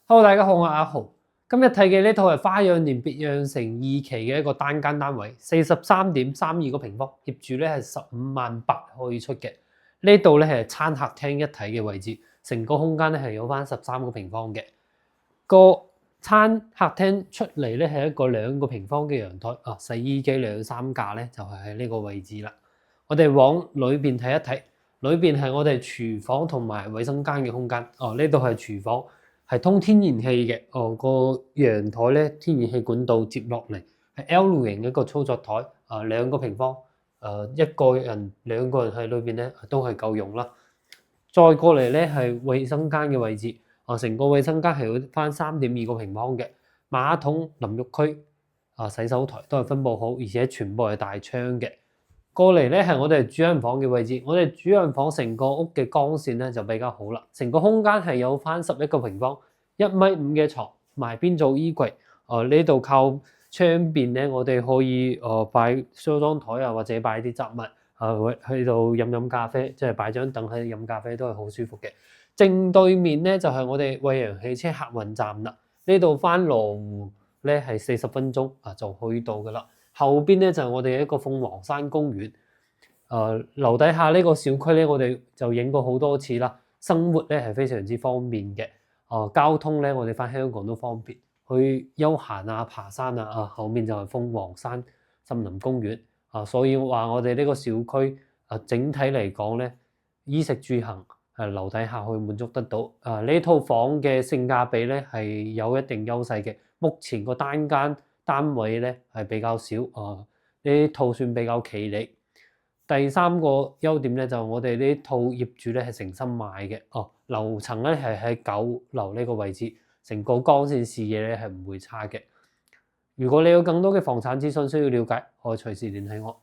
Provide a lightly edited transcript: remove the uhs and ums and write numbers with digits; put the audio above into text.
Hello，大家好，我係阿豪。今日睇嘅呢套係花樣年別樣城二期嘅一個單間單位，43.32個平方，業主咧係15.8萬可以出嘅。呢度咧係餐客廳一體嘅位置，成個空間咧係有翻13個平方嘅。個餐客廳出嚟咧係一個2個平方嘅陽台，洗衣機2、3架咧就係喺呢個位置啦。我哋往裏邊睇一睇，裏邊係我哋廚房同埋衛生間嘅空間。呢度係廚房。係通天然氣嘅，個陽台咧天然氣管道接落嚟，係 L 型一個操作台，2個平方，2個人喺裏邊咧都係夠用啦。再過嚟咧係衛生間嘅位置，成個衛生間係有翻3.2個平方嘅，馬桶、淋浴區、洗手台都係分佈好，而且全部係大窗嘅。過嚟咧係我哋主人房嘅位置，我哋主人房成個屋嘅光線咧就比較好啦，成個空間係有翻11個平方，1.5米嘅床，埋邊做衣櫃。呢度靠窗邊咧，我哋可以擺梳妝台或者擺啲雜物喺度飲咖啡，即係擺張凳喺度飲咖啡都係好舒服嘅。正對面咧就係我哋惠陽汽車客運站啦，呢度翻羅湖咧係40分鐘就去到噶啦。後邊咧就係我哋一個鳳凰山公園，樓底下呢個小區咧，我哋就影過好多次啦。生活咧係非常之方便嘅，交通咧我哋翻香港都方便，去休閒爬山後面就係鳳凰山森林公園，所以話我哋呢個小區整體嚟講咧，衣食住行樓底下可以滿足得到。呢套房嘅性價比咧係有一定優勢嘅，目前個單間單位咧係比較少，呢套算比較企理。第3個優點咧就我哋呢套業主咧係誠心買嘅，樓層咧係喺9樓呢個位置，成個光線視野咧係唔會差嘅。如果你有更多嘅房產資訊需要了解，可以隨時聯繫我。